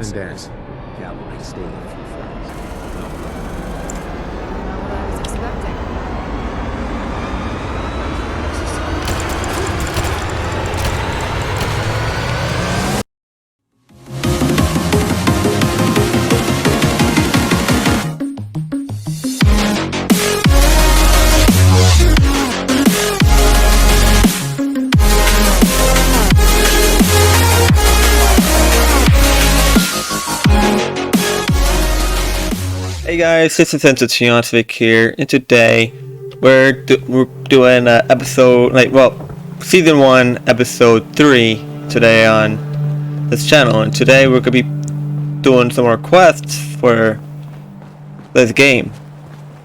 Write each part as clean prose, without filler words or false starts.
Dance. Cowboy, stay with your friends. Not what I was expecting. Hey guys, this is Season1 here, and today we're doing Season 1, Episode 3 today on this channel, and today we're going to be doing some more quests for this game.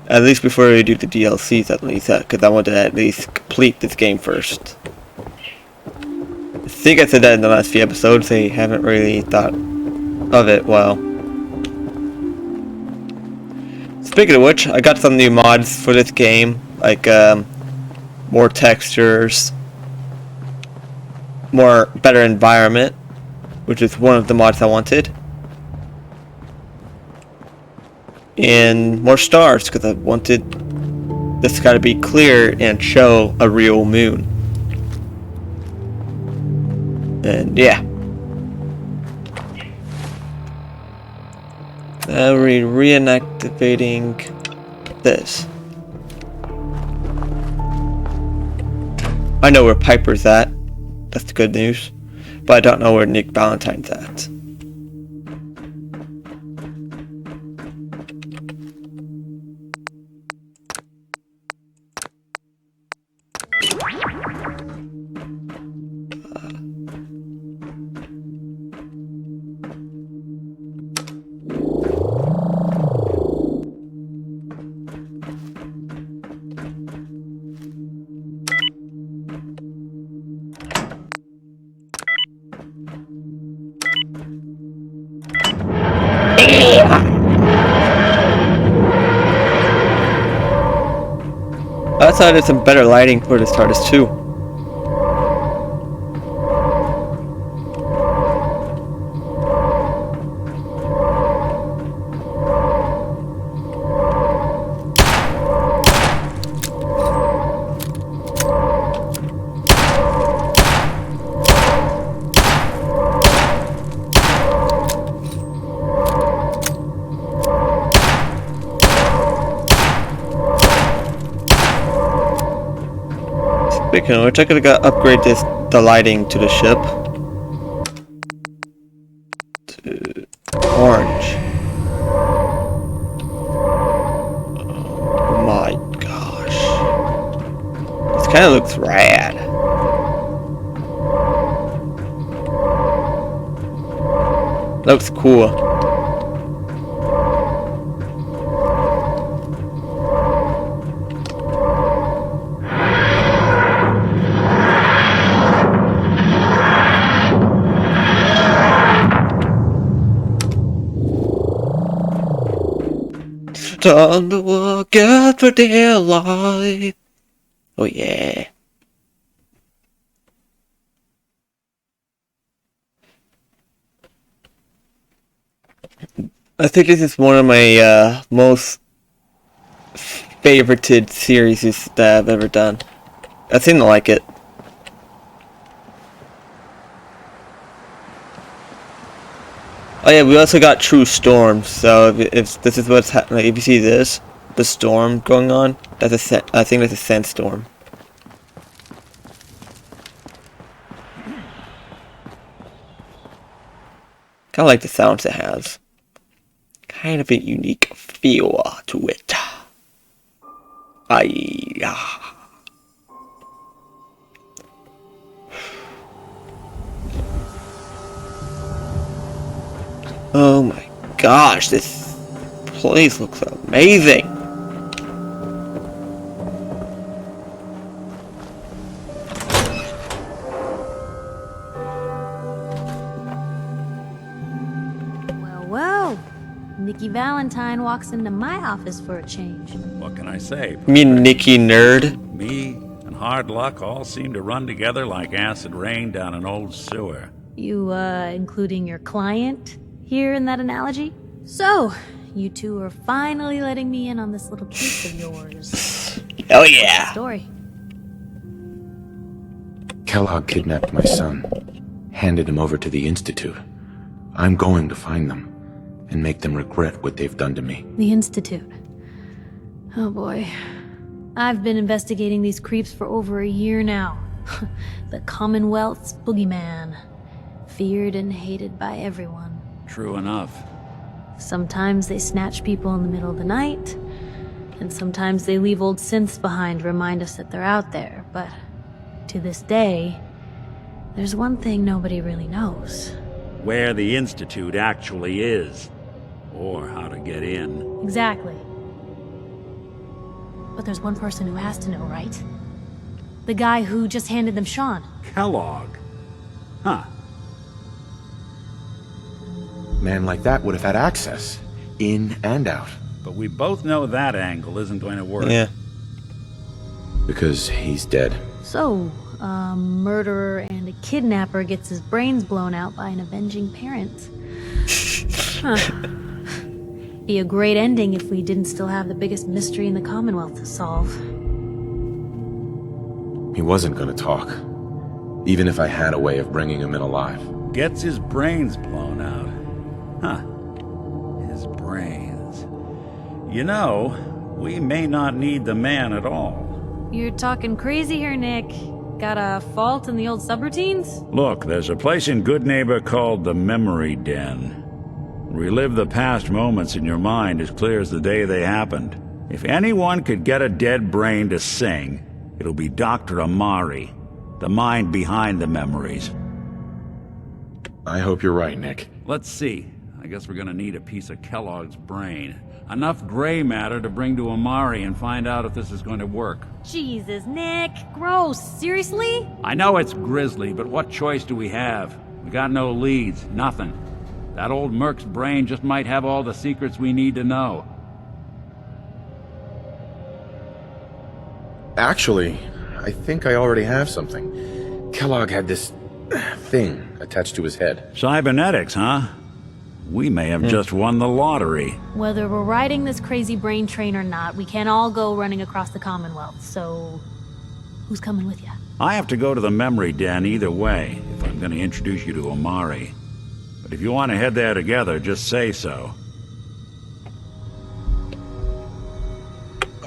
At least before we do the DLCs, at least, because I want to at least complete this game first. I think I said that in the last few episodes, they haven't really thought of it well. Speaking of which, I got some new mods for this game, like more textures, better environment, which is one of the mods I wanted, and more stars because I wanted this got to be clear and show a real moon. And yeah. Now we're reactivating this. I know where Piper's at. That's the good news. But I don't know where Nick Valentine's at. I thought there's some better lighting for this TARDIS too. Speaking of which, I could upgrade the lighting to the ship to orange. Oh my gosh, this kind of looks rad. Looks cool. On the walk out for dear life. Oh yeah. I think this is one of my most favorited series that I've ever done. I seem to like it. Oh yeah, we also got true storms. So if this is what's happening, if you see this, the storm going on, that's I think that's a sandstorm. Kind of like the sounds it has. Kind of a unique feel to it. Oh my gosh, this place looks amazing. Well, Nikki Valentine walks into my office for a change. What can I say? You mean Nikki Nerd? Me and hard luck all seem to run together like acid rain down an old sewer. You, including your client? Hearing that analogy? So, you two are finally letting me in on this little case of yours. Oh yeah. Story. Kellogg kidnapped my son, handed him over to the Institute. I'm going to find them and make them regret what they've done to me. The Institute. Oh boy. I've been investigating these creeps for over a year now. The Commonwealth's boogeyman. Feared and hated by everyone. True enough. Sometimes they snatch people in the middle of the night, and sometimes they leave old synths behind to remind us that they're out there, but to this day, there's one thing nobody really knows. Where the Institute actually is. Or how to get in. Exactly. But there's one person who has to know, right? The guy who just handed them Sean. Kellogg. Huh. Man like that would have had access, in and out. But we both know that angle isn't going to work. Yeah. Because he's dead. So, a murderer and a kidnapper gets his brains blown out by an avenging parent. Huh. Be a great ending if we didn't still have the biggest mystery in the Commonwealth to solve. He wasn't gonna talk, even if I had a way of bringing him in alive. Gets his brains blown out. Huh. His brains. You know, we may not need the man at all. You're talking crazy here, Nick. Got a fault in the old subroutines? Look, there's a place in Good Neighbor called the Memory Den. Relive the past moments in your mind as clear as the day they happened. If anyone could get a dead brain to sing, it'll be Dr. Amari, the mind behind the memories. I hope you're right, Nick. Let's see. I guess we're gonna need a piece of Kellogg's brain. Enough gray matter to bring to Amari and find out if this is going to work. Jesus, Nick. Gross. Seriously? I know it's grisly, but what choice do we have? We got no leads, nothing. That old Merc's brain just might have all the secrets we need to know. Actually, I think I already have something. Kellogg had this thing attached to his head. Cybernetics, huh? We may have just won the lottery. Whether we're riding this crazy brain train or not, we can't all go running across the Commonwealth, so... who's coming with you? I have to go to the memory den either way, if I'm going to introduce you to Amari. But if you want to head there together, just say so.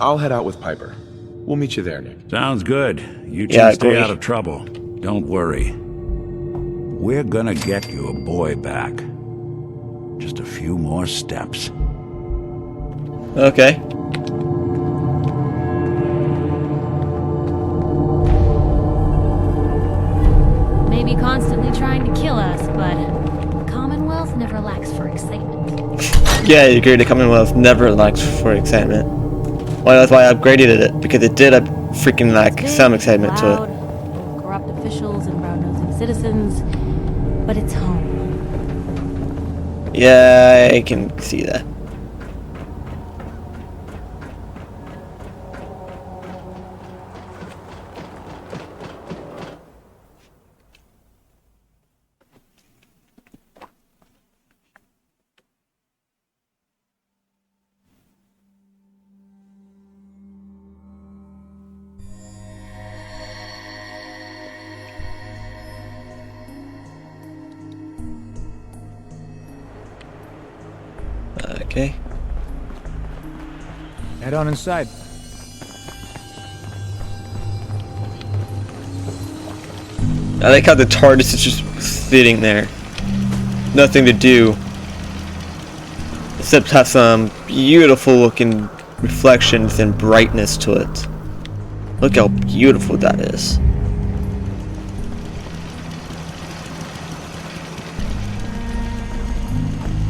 I'll head out with Piper. We'll meet you there, Nick. Sounds good. You two Yeah, stay agree. out of trouble. Don't worry. We're gonna get you a boy back. Just a few more steps. Okay. Maybe constantly trying to kill us, but the Commonwealth never lacks for excitement. Yeah, I agree. The Commonwealth never lacks for excitement. Well, that's why I upgraded it, because it did have freaking like some excitement to loud, it. full of corrupt officials and brown-nosing citizens, but it's home. Yeah, I can see that. Okay. Head on inside. I like how the TARDIS is just sitting there. Nothing to do. Except have some beautiful looking reflections and brightness to it. Look how beautiful that is.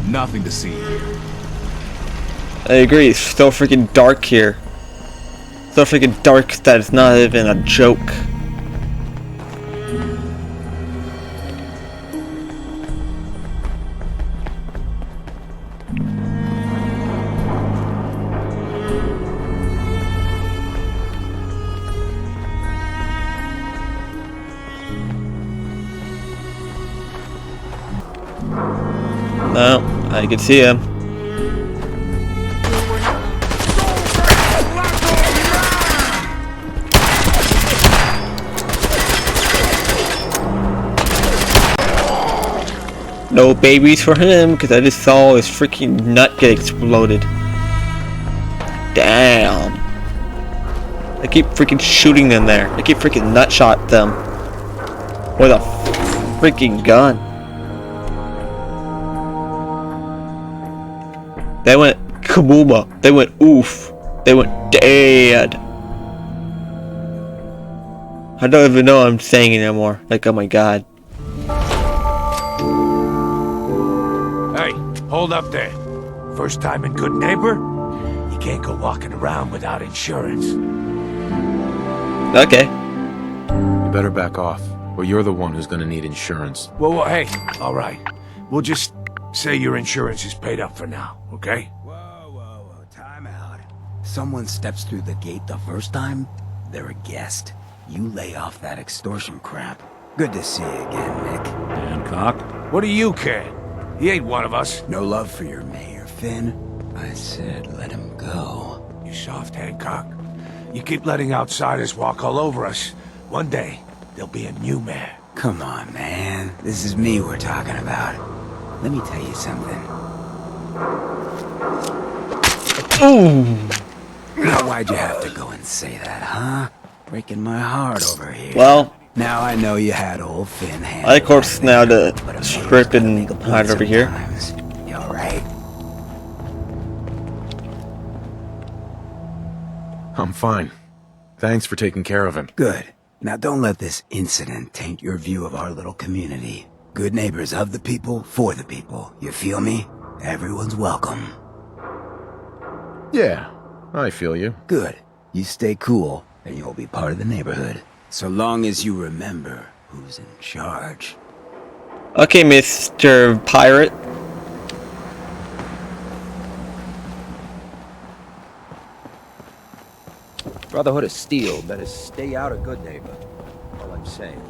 Nothing to see here. I agree, it's so freaking dark here. So freaking dark that it's not even a joke. No, I can see him. No babies for him, because I just saw his freaking nut get exploded. Damn. I keep freaking shooting them there. I keep freaking nut shot them. With a freaking gun. They went kabooba. They went oof. They went dead. I don't even know what I'm saying anymore. Like, oh my god. Hey, hold up there. First time in Good Neighbor? You can't go walking around without insurance. Okay. You better back off, or you're the one who's gonna need insurance. Well, hey, all right. We'll just say your insurance is paid up for now, okay? Whoa, time out. Someone steps through the gate the first time, they're a guest. You lay off that extortion crap. Good to see you again, Nick. Hancock? What do you care? He ain't one of us. No love for your mayor, Finn. I said let him go. You soft, Hancock. You keep letting outsiders walk all over us. One day, there'll be a new mayor. Come on, man. This is me we're talking about. Let me tell you something. Ooh. Now, why'd you have to go and say that, huh? Breaking my heart over here. Well, now I know you had old Finn handled. I of course now the but a script mayor's gotta and make a point hide over here. sometimes. You alright? I'm fine. Thanks for taking care of him. Good. Now don't let this incident taint your view of our little community. Good neighbors of the people, for the people. You feel me? Everyone's welcome. Yeah, I feel you. Good. You stay cool, and you'll be part of the neighborhood. So long as you remember who's in charge. Okay, Mr. Pirate. Brotherhood of Steel better stay out of Good Neighbor. All I'm saying.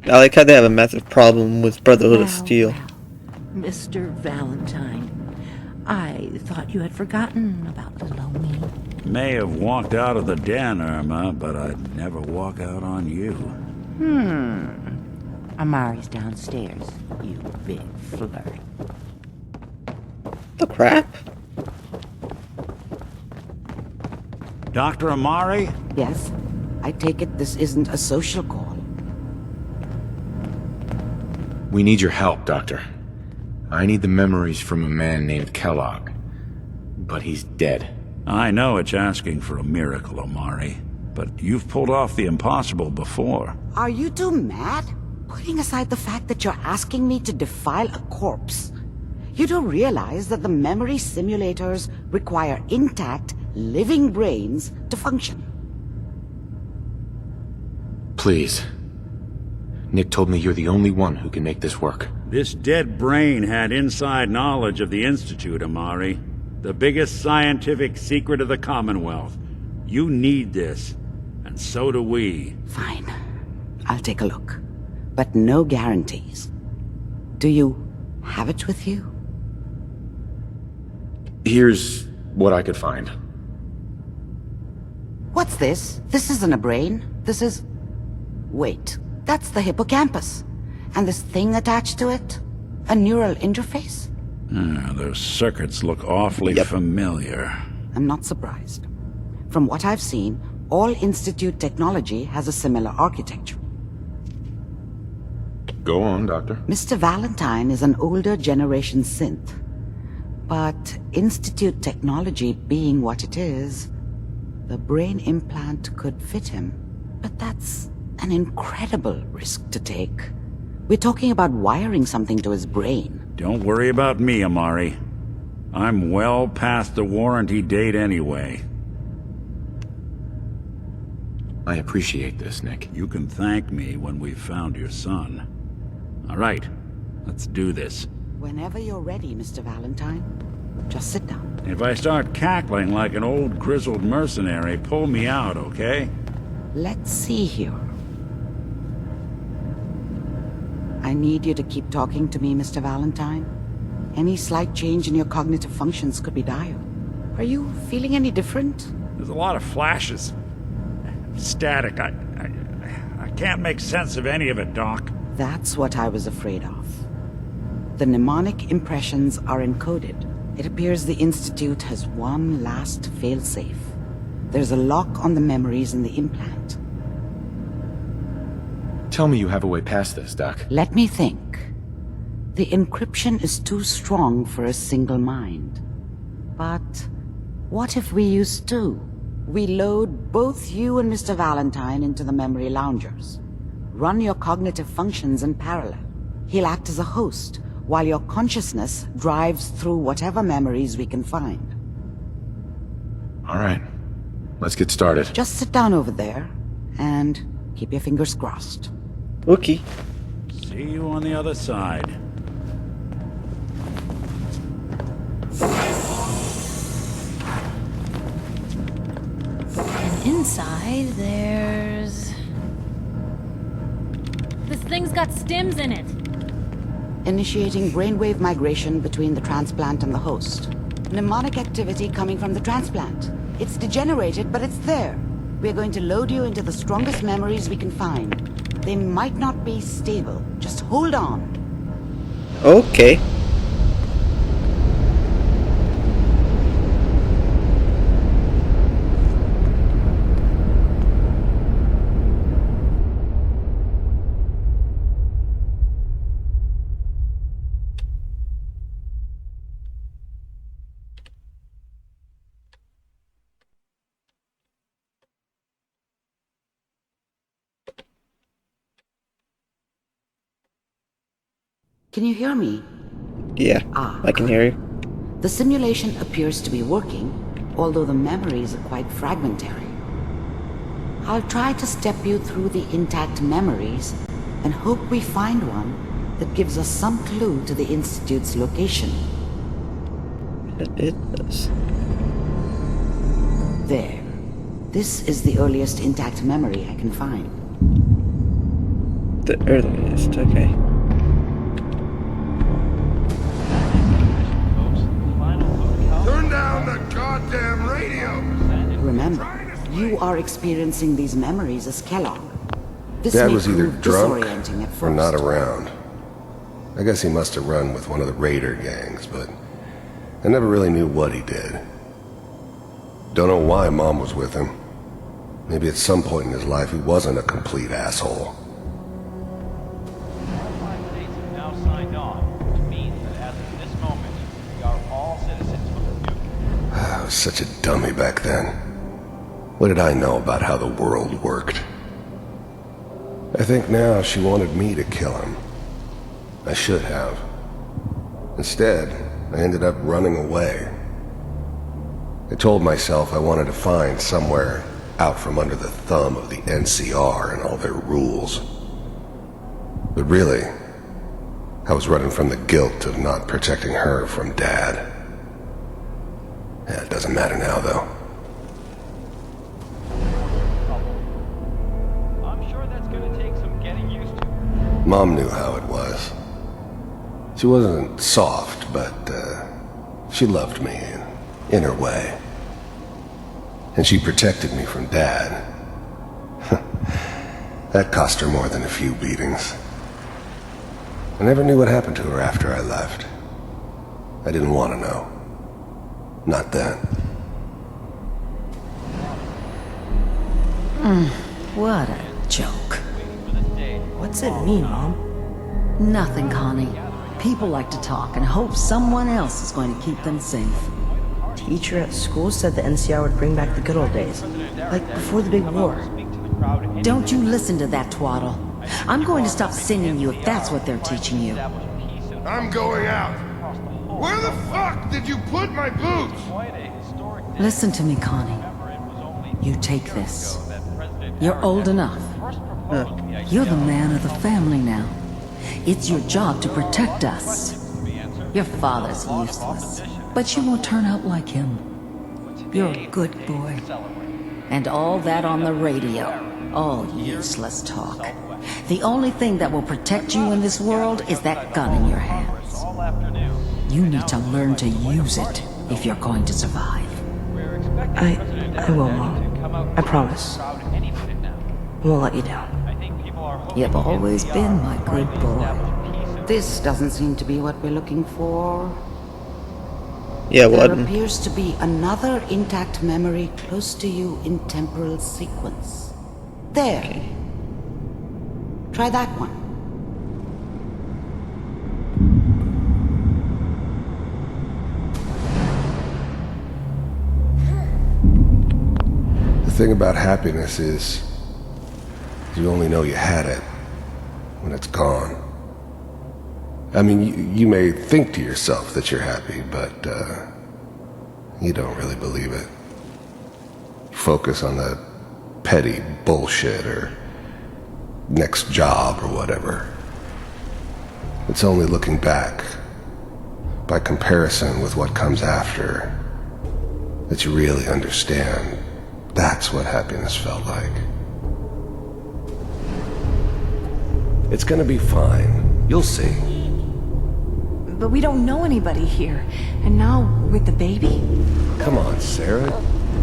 I like how they have a massive problem with Brotherhood of Steel. Mr. Valentine, I thought you had forgotten about little old me. May have walked out of the den, Irma, but I'd never walk out on you. Amari's downstairs, you big flirt. The crap? Dr. Amari? Yes, I take it this isn't a social call. We need your help, Doctor. I need the memories from a man named Kellogg. But he's dead. I know it's asking for a miracle, Amari, but you've pulled off the impossible before. Are you two mad? Putting aside the fact that you're asking me to defile a corpse, you do realize that the memory simulators require intact, living brains to function. Please. Nick told me you're the only one who can make this work. This dead brain had inside knowledge of the Institute, Amari. The biggest scientific secret of the Commonwealth. You need this, and so do we. Fine. I'll take a look. But no guarantees. Do you have it with you? Here's what I could find. What's this? This isn't a brain. This is... Wait. That's the hippocampus. And this thing attached to it? A neural interface? Those circuits look awfully familiar. I'm not surprised. From what I've seen, all Institute technology has a similar architecture. Go on, Doctor. Mr. Valentine is an older generation synth. But Institute technology being what it is, the brain implant could fit him. But that's an incredible risk to take. We're talking about wiring something to his brain. Don't worry about me, Amari. I'm well past the warranty date anyway. I appreciate this, Nick. You can thank me when we've found your son. All right, let's do this. Whenever you're ready, Mr. Valentine. Just sit down. If I start cackling like an old grizzled mercenary, pull me out, okay? Let's see here. I need you to keep talking to me, Mr. Valentine. Any slight change in your cognitive functions could be dire. Are you feeling any different? There's a lot of flashes. Static. I can't make sense of any of it, Doc. That's what I was afraid of. The mnemonic impressions are encoded. It appears the Institute has one last failsafe. There's a lock on the memories in the implant. Tell me you have a way past this, Doc. Let me think. The encryption is too strong for a single mind. But what if we use two? We load both you and Mr. Valentine into the memory loungers. Run your cognitive functions in parallel. He'll act as a host, while your consciousness drives through whatever memories we can find. All right. Let's get started. Just sit down over there, and keep your fingers crossed. Okay. See you on the other side. And inside, there's... This thing's got stims in it. Initiating brainwave migration between the transplant and the host. Mnemonic activity coming from the transplant. It's degenerated, but it's there. We're going to load you into the strongest memories we can find. They might not be stable. Just hold on. Okay. Can you hear me? Yeah, I can hear you. The simulation appears to be working, although the memories are quite fragmentary. I'll try to step you through the intact memories and hope we find one that gives us some clue to the Institute's location. It does. There. This is the earliest intact memory I can find. The earliest, okay. Turn down the goddamn radio! Remember, you are experiencing these memories as Kellogg. This Dad may was either prove drunk disorienting at first. or not around. I guess he must have run with one of the raider gangs, but I never really knew what he did. Don't know why Mom was with him. Maybe at some point in his life he wasn't a complete asshole. Now signed on, which means that as of this moment, we are all citizens of the future. I was such a dummy back then. What did I know about how the world worked? I think now she wanted me to kill him. I should have. Instead, I ended up running away. I told myself I wanted to find somewhere out from under the thumb of the NCR and all their rules. But really, I was running from the guilt of not protecting her from Dad. Yeah, it doesn't matter now, though. I'm sure that's gonna take some getting used to. Mom knew how it was. She wasn't soft, but she loved me in her way. And she protected me from Dad. That cost her more than a few beatings. I never knew what happened to her after I left. I didn't want to know. Not then. What a joke. What's it mean, Mom? Nothing, Connie. People like to talk and hope someone else is going to keep them safe. Teacher at school said the NCR would bring back the good old days, like before the big war. Don't you listen to that twaddle. I'm going to stop sending you if that's what they're teaching you. I'm going out. Where the fuck did you put my boots? Listen to me, Connie. You take this. You're old enough. You're the man of the family now. It's your job to protect us. Your father's useless. but you won't turn out like him. You're a good boy. And all that on the radio, all useless talk. The only thing that will protect you in this world is that gun in your hands. You need to learn to use it if you're going to survive. I will, Mom. I promise. I won't let you down. You've always been my good boy. This doesn't seem to be what we're looking for. Yeah, There what? appears to be another intact memory close to you in temporal sequence. There. Okay. Try that one. The thing about happiness is you only know you had it when it's gone. I mean, you may think to yourself that you're happy, but you don't really believe it. You focus on the petty bullshit or next job or whatever. It's only looking back, by comparison with what comes after, that you really understand that's what happiness felt like. It's gonna be fine. You'll see. But we don't know anybody here. And now, with the baby? Come on, Sarah.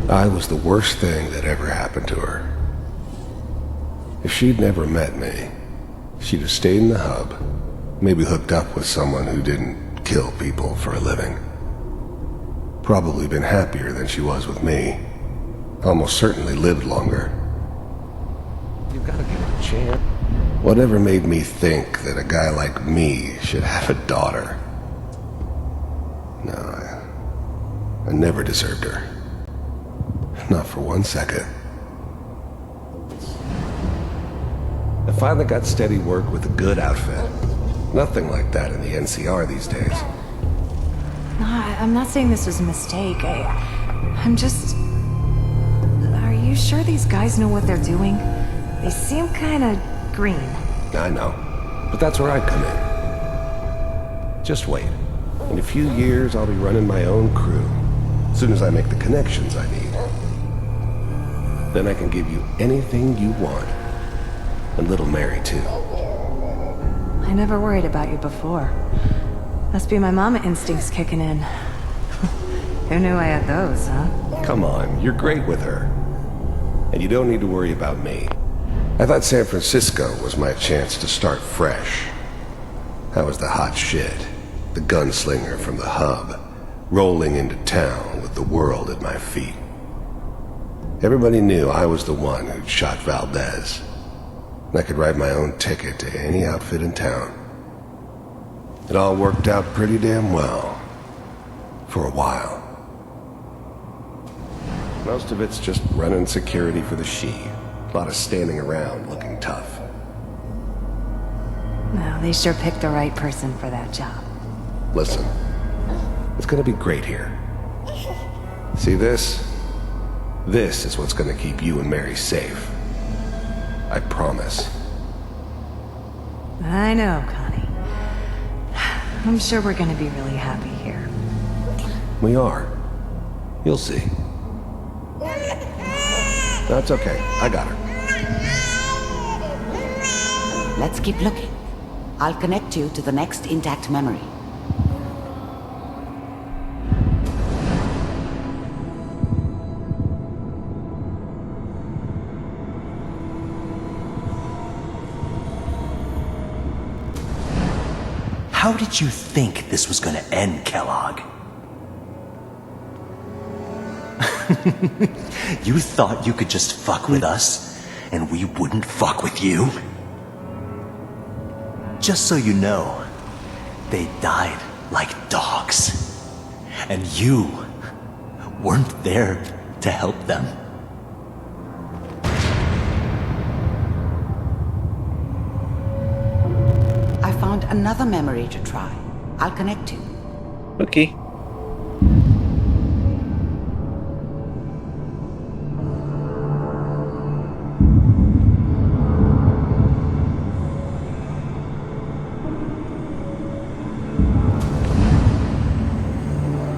I was the worst thing that ever happened to her. If she'd never met me, she'd have stayed in the hub, maybe hooked up with someone who didn't kill people for a living. Probably been happier than she was with me. Almost certainly lived longer. You gotta give her a chance. Whatever made me think that a guy like me should have a daughter? No, I never deserved her. Not for 1 second. I finally got steady work with a good outfit. Nothing like that in the NCR these days. No, I'm not saying this was a mistake. I'm just... Are you sure these guys know what they're doing? They seem kinda green. I know, but that's where I come in. Just wait. In a few years, I'll be running my own crew. As soon as I make the connections I need. Then I can give you anything you want. And little Mary, too. I never worried about you before. Must be my mama instincts kicking in. Who knew I had those, huh? Come on, you're great with her. And you don't need to worry about me. I thought San Francisco was my chance to start fresh. I was the hot shit, the gunslinger from the hub, rolling into town with the world at my feet. Everybody knew I was the one who'd shot Valdez. And I could write my own ticket to any outfit in town. It all worked out pretty damn well. For a while. Most of it's just running security for the she. A lot of standing around looking tough. Well, they sure picked the right person for that job. Listen, it's gonna be great here. See this? This is what's gonna keep you and Mary safe. I promise. I know, Connie. I'm sure we're gonna be really happy here. We are. You'll see. That's okay. I got her. Let's keep looking. I'll connect you to the next intact memory. How did you think this was gonna end, Kellogg? You thought you could just fuck with us, and we wouldn't fuck with you? Just so you know, they died like dogs. And you weren't there to help them. I found another memory to try. I'll connect you. Okay.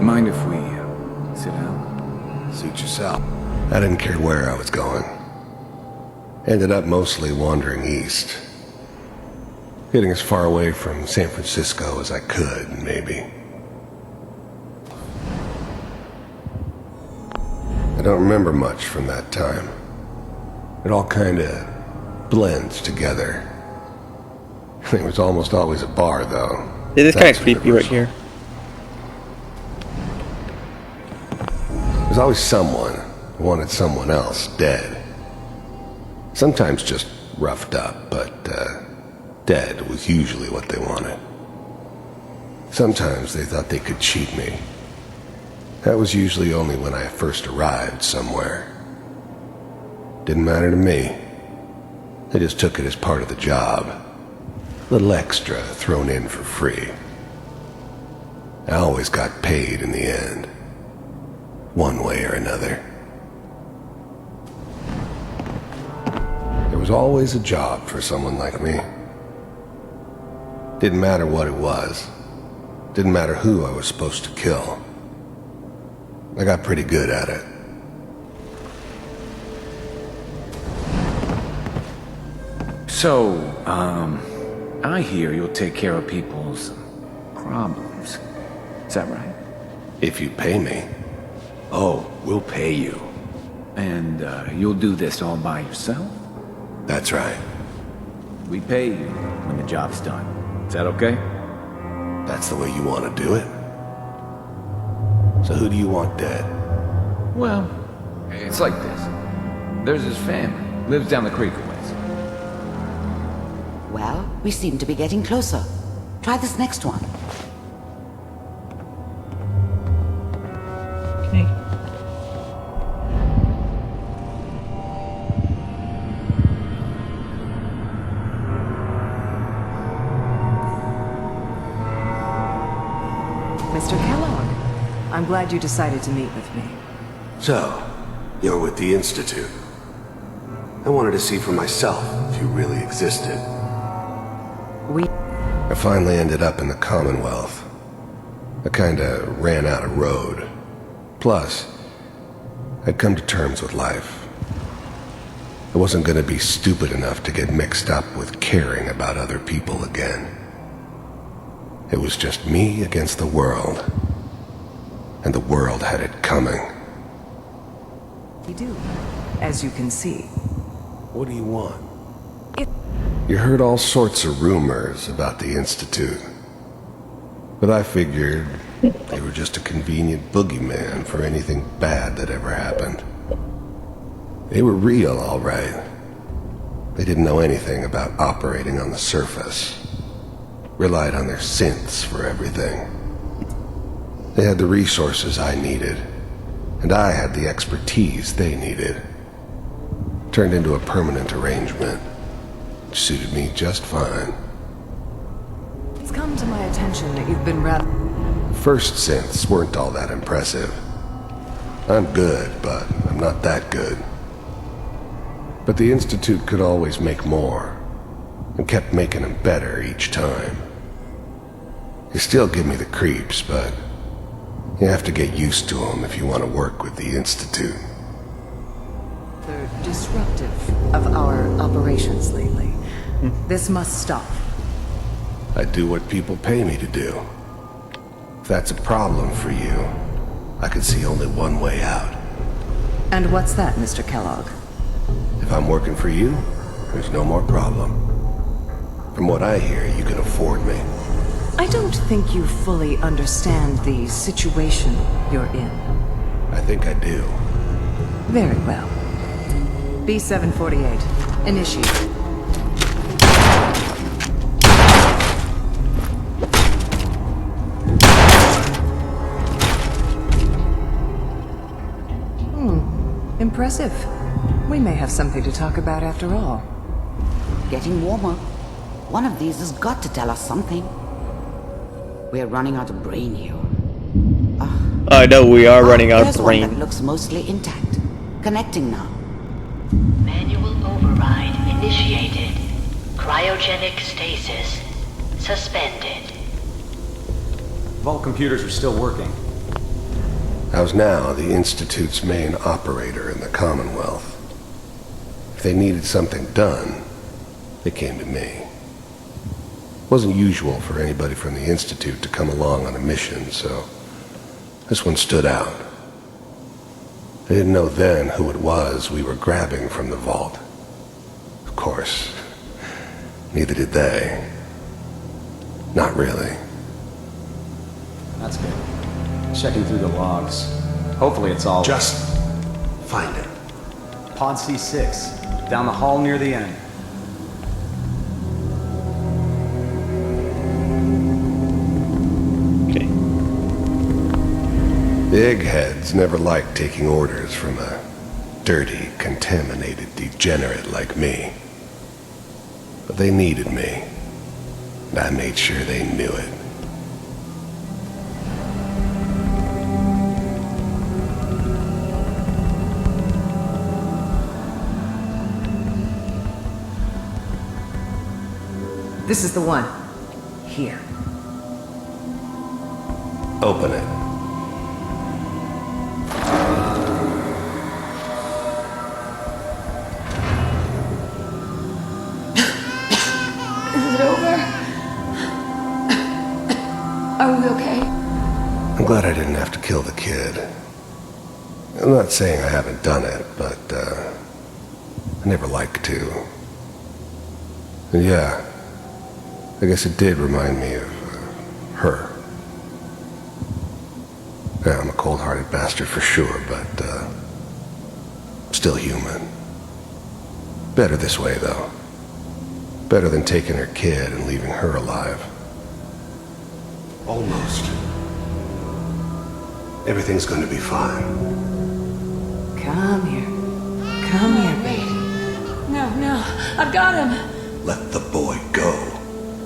Mind Suit yourself. I didn't care where I was going. Ended up mostly wandering east. Getting as far away from San Francisco as I could, maybe. I don't remember much from that time. It all kinda blends together. It was almost always a bar, though. It is kind of creepy right here. There's always someone who wanted someone else dead. Sometimes just roughed up, but dead was usually what they wanted. Sometimes they thought they could cheat me. That was usually only when I first arrived somewhere. Didn't matter to me. They just took it as part of the job. A little extra thrown in for free. I always got paid in the end. One way or another. There was always a job for someone like me. Didn't matter what it was. Didn't matter who I was supposed to kill. I got pretty good at it. So, I hear you'll take care of people's problems. Is that right? If you pay me. Oh, we'll pay you. And, you'll do this all by yourself? That's right. We pay you when the job's done. Is that okay? That's the way you want to do it? So who do you want dead? Well, it's like this. There's his family. Lives down the creek a ways. Well, we seem to be getting closer. Try this next one. Okay. Mr. Kellogg, I'm glad you decided to meet with me. So, you're with the Institute. I wanted to see for myself if you really existed. I finally ended up in the Commonwealth. I kinda ran out of road. Plus, I'd come to terms with life. I wasn't gonna be stupid enough to get mixed up with caring about other people again. It was just me against the world. And the world had it coming. You do, as you can see. What do you want? You heard all sorts of rumors about the Institute. But I figured they were just a convenient boogeyman for anything bad that ever happened. They were real, all right. They didn't know anything about operating on the surface. Relied on their synths for everything. They had the resources I needed, and I had the expertise they needed. Turned into a permanent arrangement, which suited me just fine. It's come to my attention that you've been rather... First synths weren't all that impressive. I'm good, but I'm not that good. But the Institute could always make more, and kept making them better each time. They still give me the creeps, but you have to get used to them if you want to work with the Institute. They're disruptive of our operations lately. This must stop. I do what people pay me to do. If that's a problem for you, I can see only one way out. And what's that, Mr. Kellogg? If I'm working for you, there's no more problem. From what I hear, you can afford me. I don't think you fully understand the situation you're in. I think I do. Very well. B-748, initiate. Impressive. We may have something to talk about after all. Getting warmer. One of these has got to tell us something. We're running out of brain here. I know we are running out of There's brain. one that looks mostly intact. Connecting now. Manual override initiated. Cryogenic stasis suspended. Vault computers are still working. I was now the Institute's main operator in the Commonwealth. If they needed something done, they came to me. It wasn't usual for anybody from the Institute to come along on a mission, so this one stood out. They didn't know then who it was we were grabbing from the vault. Of course, neither did they. Not really. That's good. Checking through the logs. Hopefully it's all... Just find it. Pod C6, down the hall near the end. Okay. The eggheads never liked taking orders from a dirty, contaminated degenerate like me. But they needed me, and I made sure they knew it. This is the one. Here. Open it. Is it over? Are we okay? I'm glad I didn't have to kill the kid. I'm not saying I haven't done it, but, I never like to. And yeah, I guess it did remind me of, her. Yeah, I'm a cold-hearted bastard for sure, but, still human. Better this way, though. Better than taking her kid and leaving her alive. Almost. Everything's going to be fine. Come here. Come here, baby. No, I've got him. Let the boy go.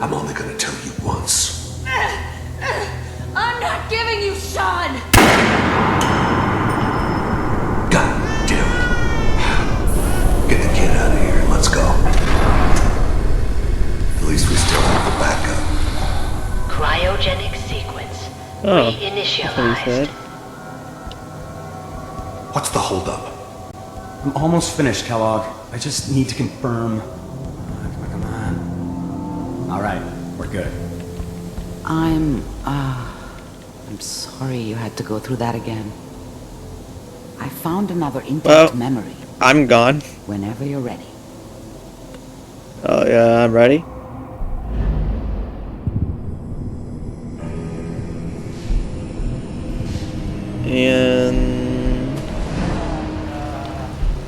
I'm only going to tell you once. I'm not giving you Sean! God damn it. Get the kid out of here and let's go. At least we still have the backup. Cryogenic sequence reinitialized. What's the holdup? I'm almost finished, Kellogg. I just need to confirm. Come on. All right, we're good. I'm sorry you had to go through that again. I found another intact memory. I'm gone. Whenever you're ready. Oh yeah, I'm ready. And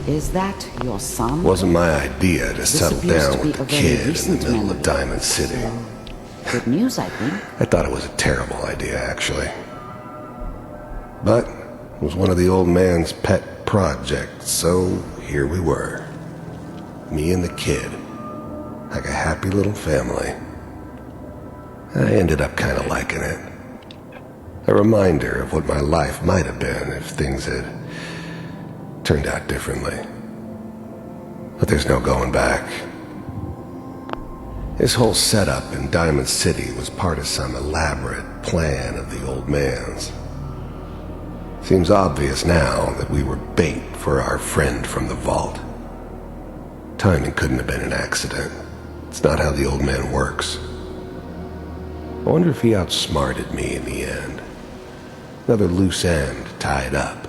is that your son? Wasn't my idea to settle down with the kid in the middle of Diamond City. Good news, I think. I thought it was a terrible idea, actually. But it was one of the old man's pet projects, so here we were. Me and the kid. Like a happy little family. I ended up kind of liking it. A reminder of what my life might have been if things had turned out differently. But there's no going back. This whole setup in Diamond City was part of some elaborate plan of the old man's. Seems obvious now that we were bait for our friend from the vault. Timing couldn't have been an accident. It's not how the old man works. I wonder if he outsmarted me in the end. Another loose end tied up.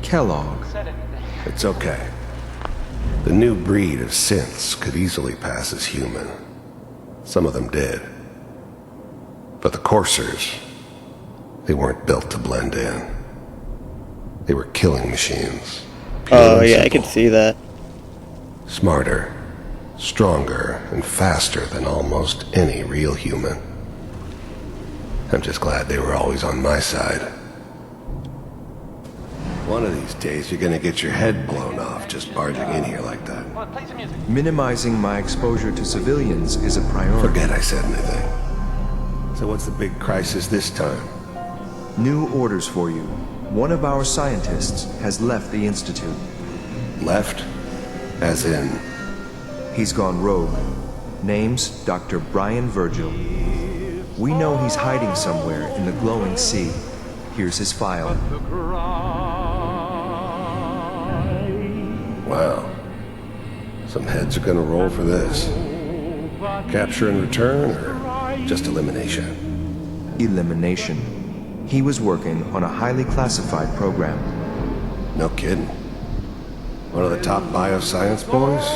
Kellogg. It's okay. The new breed of synths could easily pass as human. Some of them did. But the coursers, they weren't built to blend in. They were killing machines. Oh yeah, I can see that. Smarter, stronger, and faster than almost any real human. I'm just glad they were always on my side. One of these days, you're gonna get your head blown off just barging in here like that. Minimizing my exposure to civilians is a priority. Forget I said anything. So what's the big crisis this time? New orders for you. One of our scientists has left the Institute. Left? As in? He's gone rogue. Name's Dr. Brian Virgil. We know he's hiding somewhere in the glowing sea. Here's his file. Wow. Some heads are gonna roll for this. Capture and return, or just elimination? Elimination. He was working on a highly classified program. No kidding. One of the top bioscience boys?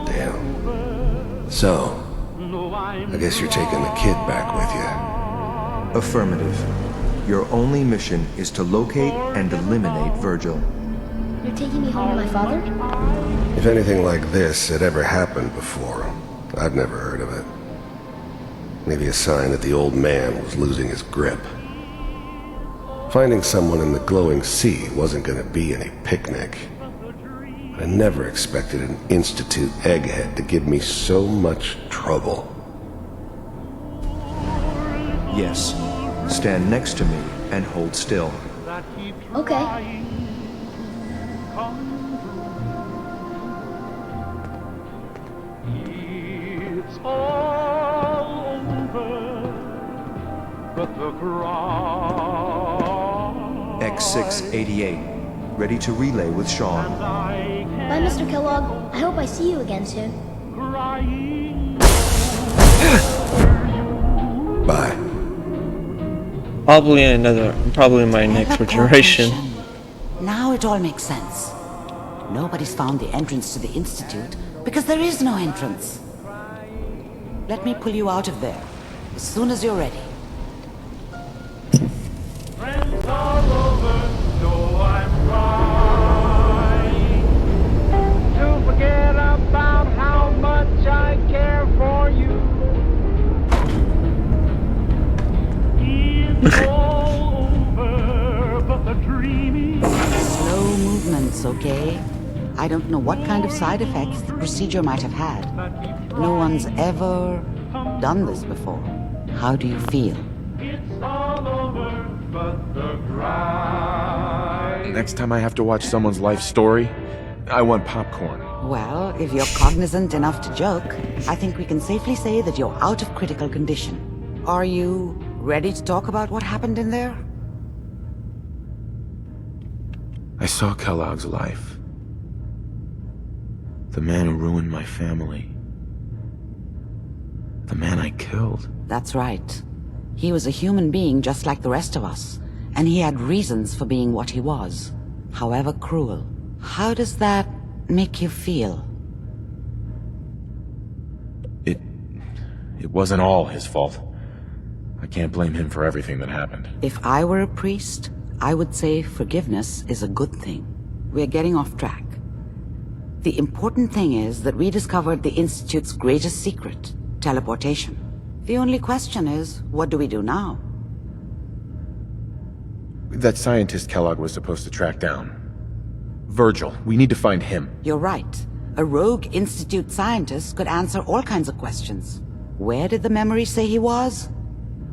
Damn. So, I guess you're taking the kid back with you. Affirmative. Your only mission is to locate and eliminate Virgil. You're taking me home to my father? If anything like this had ever happened before, I'd never heard of it. Maybe a sign that the old man was losing his grip. Finding someone in the glowing sea wasn't gonna be any picnic. I never expected an Institute egghead to give me so much trouble. Yes. Stand next to me and hold still. Okay. It's all over, but the ground. X688. Ready to relay with Sean. Bye, Mr. Kellogg. I hope I see you again soon. Bye. Probably my next regeneration. Now it all makes sense. Nobody's found the entrance to the Institute because there is no entrance. Let me pull you out of there as soon as you're ready. Friends all over, so I'm trying to forget about how much I care for you. It's all over, but the dreaming. Slow movements, okay? I don't know what kind of side effects the procedure might have had. No one's ever done this before. How do you feel? It's all over, but the grind. Next time I have to watch someone's life story, I want popcorn. Well, if you're cognizant enough to joke, I think we can safely say that you're out of critical condition. Are you ready to talk about what happened in there? I saw Kellogg's life. The man who ruined my family. The man I killed. That's right. He was a human being just like the rest of us, and he had reasons for being what he was, however cruel. How does that make you feel? It wasn't all his fault. I can't blame him for everything that happened. If I were a priest, I would say forgiveness is a good thing. We're getting off track. The important thing is that we discovered the Institute's greatest secret, teleportation. The only question is, what do we do now? That scientist Kellogg was supposed to track down. Virgil, we need to find him. You're right. A rogue Institute scientist could answer all kinds of questions. Where did the memory say he was?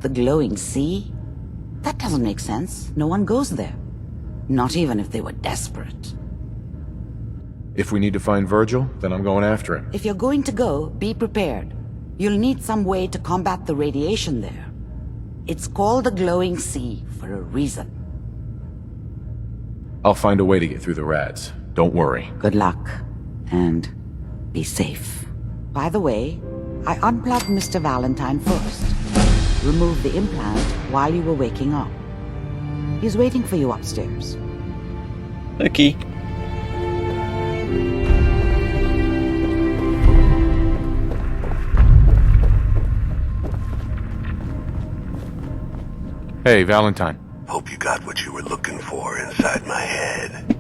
The glowing sea? That doesn't make sense. No one goes there. Not even if they were desperate. If we need to find Virgil, then I'm going after him. If you're going to go, be prepared. You'll need some way to combat the radiation there. It's called the glowing sea for a reason. I'll find a way to get through the rads. Don't worry. Good luck. And be safe. By the way, I unplugged Mr. Valentine first. Removed the implant while you were waking up. He's waiting for you upstairs. Okay. Hey, Valentine. Hope you got what you were looking for inside my head.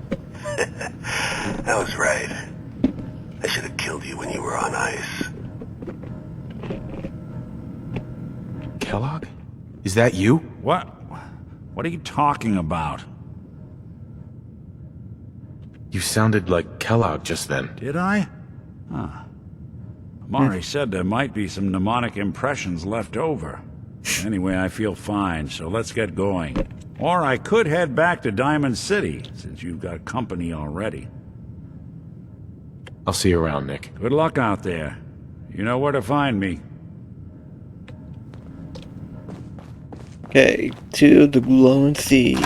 I was right. I should have killed you when you were on ice. Kellogg? Is that you? What? What are you talking about? You sounded like Kellogg just then. Did I? Huh. Amari said there might be some mnemonic impressions left over. Anyway, I feel fine, so let's get going. Or I could head back to Diamond City, since you've got company already. I'll see you around, Nick. Good luck out there. You know where to find me. Okay, to the glowing sea.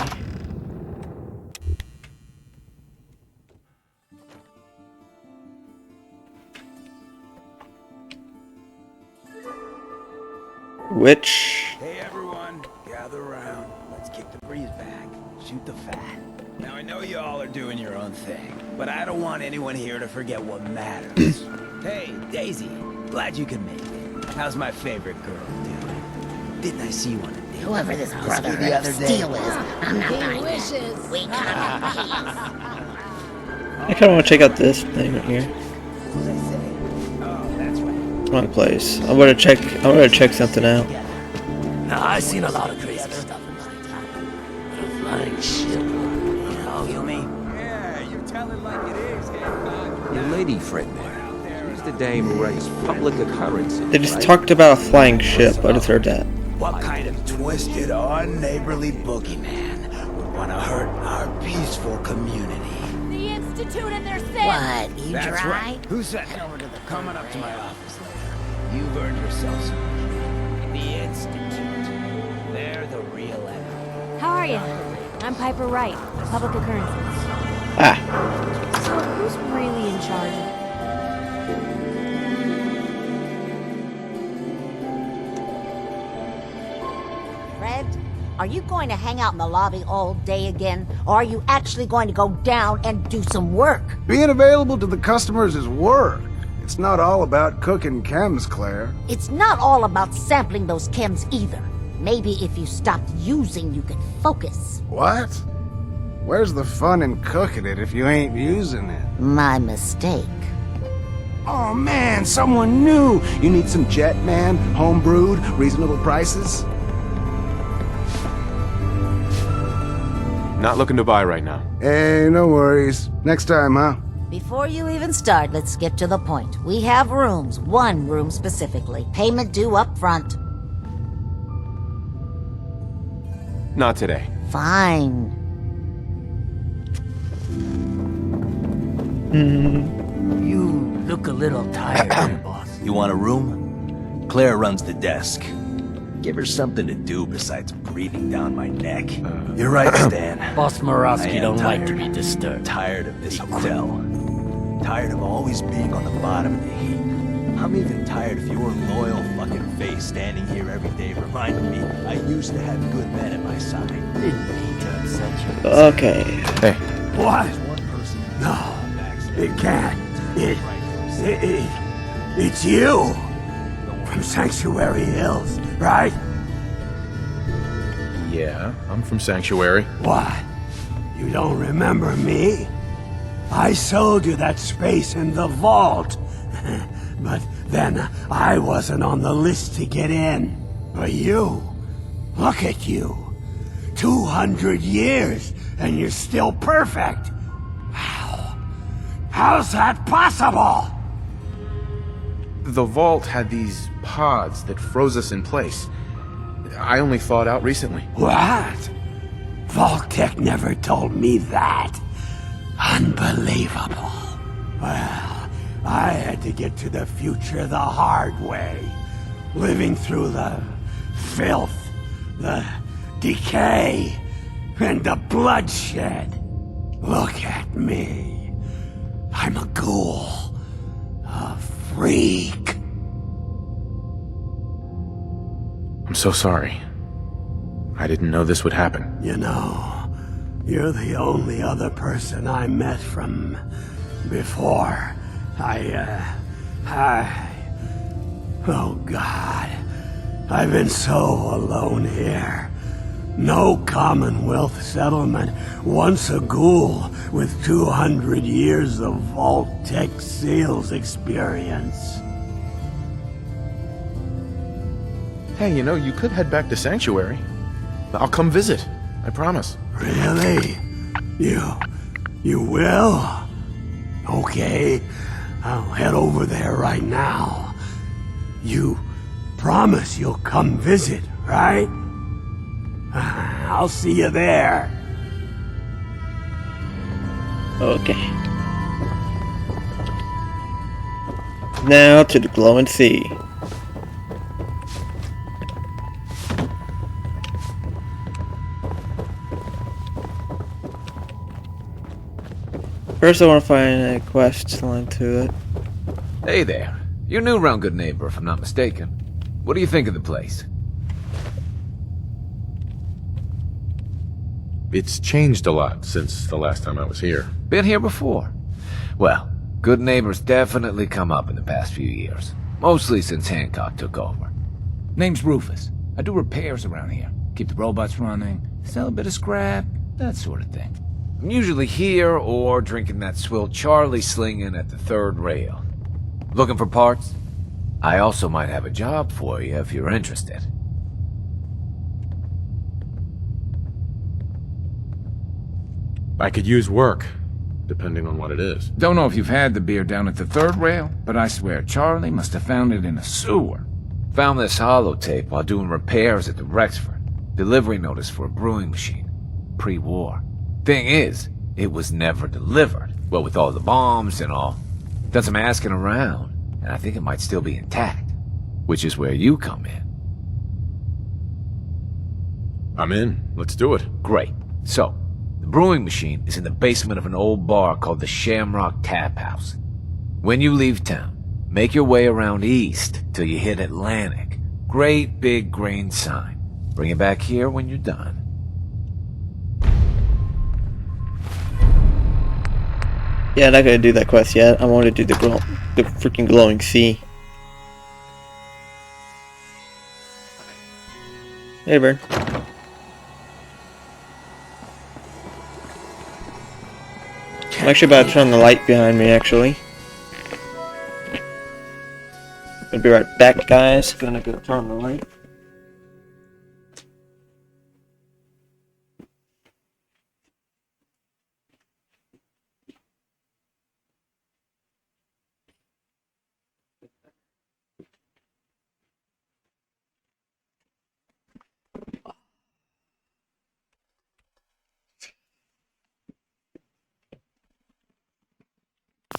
Which? Hey everyone, gather around. Let's kick the breeze back. Shoot the fat. Now I know you all are doing your own thing, but I don't want anyone here to forget what matters. Hey, Daisy, glad you could make it. How's my favorite girl doing? Didn't I see one? Whoever this brother the other of day. steel is, I'm not buying it. We got I kind of want to check out this thing right here. Oh, that's right. Wrong place. I'm gonna check something out. Now, I've seen a lot of crazy stuff in my time. But a flying ship, you know, you mean? Yeah, you tell it like it is, The lady friend there. She's the dame who writes public occurrences. They just talked about a flying ship. I just heard that. What kind of twisted, unneighborly boogeyman would want to hurt our peaceful community? The Institute and their sin. What, you That's dry? right. Who said that? Coming up to my office later. You've earned yourself some. The Institute. They're the real enemy. How are you? I'm Piper Wright, Public Occurrences. So who's really in charge? Fred, are you going to hang out in the lobby all day again? Or are you actually going to go down and do some work? Being available to the customers is work. It's not all about cooking chems, Claire. It's not all about sampling those chems either. Maybe if you stopped using, you could focus. What? Where's the fun in cooking it if you ain't using it? My mistake. Oh man, someone new! You need some Jet Man, homebrewed, reasonable prices? Not looking to buy right now. Hey, no worries. Next time, huh? Before you even start, let's get to the point. We have rooms, one room specifically. Payment due up front. Not today. Fine. You look a little tired there, boss. You want a room? Claire runs the desk. Give her something to do besides breathing down my neck. You're right, Stan. Boss Morosky don't tired. like to be disturbed. Tired of this hotel. Tired of always being on the bottom of the heap. I'm even tired of your loyal fucking face standing here every day reminding me I used to have good men at my side. Didn't mean to upset you. Okay. Hey. What? No, it can't. It's you. From Sanctuary Hills, right? Yeah, I'm from Sanctuary. What? You don't remember me? I sold you that space in the vault. But then I wasn't on the list to get in. But you, look at you. 200 years and you're still perfect. How's that possible? The vault had these pods that froze us in place. I only thawed out recently. What? Vault Tech never told me that. Unbelievable. Well, I had to get to the future the hard way. Living through the filth, the decay, and the bloodshed. Look at me. I'm a ghoul. A freak. I'm so sorry. I didn't know this would happen. You know, you're the only other person I met from before. Oh God. I've been so alone here. No commonwealth settlement, once a ghoul with 200 years of Vault Tech sales experience. Hey, you know, you could head back to Sanctuary. I'll come visit. I promise. Really? You will? Okay, I'll head over there right now. You promise you'll come visit, right? I'll see you there. Okay. Now to the glowing sea. First I want to find a quest line to it. Hey there. You're new around Good Neighbor, if I'm not mistaken. What do you think of the place? It's changed a lot since the last time I was here. Been here before? Well, Good Neighbor's definitely come up in the past few years. Mostly since Hancock took over. Name's Rufus. I do repairs around here. Keep the robots running, sell a bit of scrap, that sort of thing. I'm usually here or drinking that swill Charlie slinging at the third rail. Looking for parts? I also might have a job for you if you're interested. I could use work, depending on what it is. Don't know if you've had the beer down at the third rail, but I swear Charlie must have found it in a sewer. Found this holotape while doing repairs at the Rexford. Delivery notice for a brewing machine. Pre-war. Thing is, it was never delivered. Well, with all the bombs and all. Done some asking around, and I think it might still be intact. Which is where you come in. I'm in. Let's do it. Great. So, the brewing machine is in the basement of an old bar called the Shamrock Tap House. When you leave town, make your way around east till you hit Atlantic. Great big green sign. Bring it back here when you're done. Yeah, I'm not gonna do that quest yet. I want to do the freaking glowing sea. Hey, bird. I'm actually about to turn on the light behind me, actually. Gonna be right back, guys. Gonna go turn the light.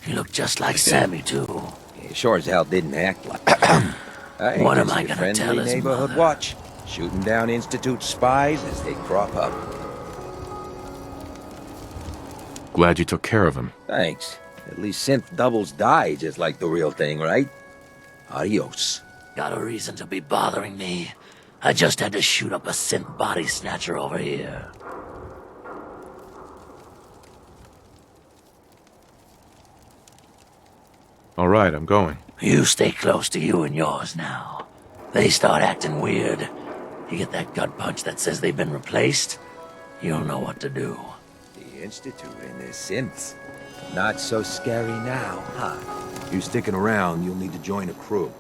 You look just like Sammy, too. He sure as hell didn't act like Hey, What am just I your gonna friendly tell his neighborhood mother? watch, shooting down Institute spies as they crop up. Glad you took care of him. Thanks. At least synth doubles die just like the real thing, right? Adios. Got a reason to be bothering me. I just had to shoot up a synth body snatcher over here. All right, I'm going. You stay close to you and yours now. They start acting weird. You get that gut punch that says they've been replaced, you'll know what to do. The Institute and their synths. Not so scary now, huh? You sticking around, you'll need to join a crew.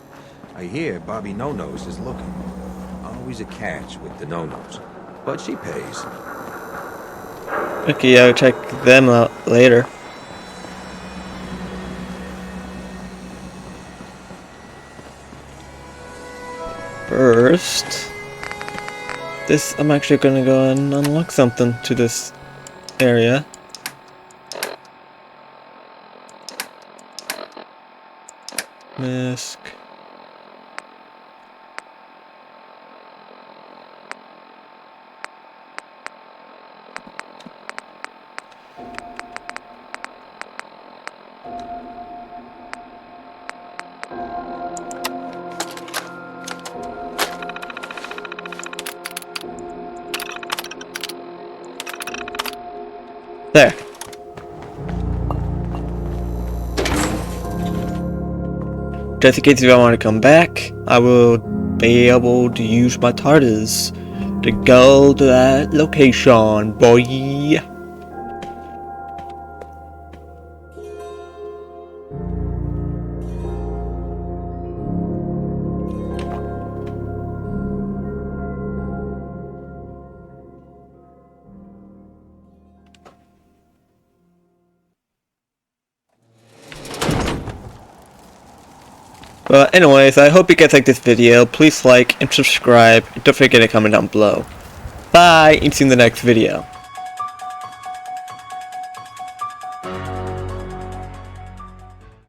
I hear Bobby No-Nose is looking. Always a catch with the No-Nose. But she pays. Okay, I'll check them out later. First, I'm actually gonna go and unlock something to this area. Mask. There. Just in case if I want to come back, I will be able to use my TARDIS to go to that location, boy. But anyways, I hope you guys like this video. Please like and subscribe. And don't forget to comment down below. Bye, and see you in the next video.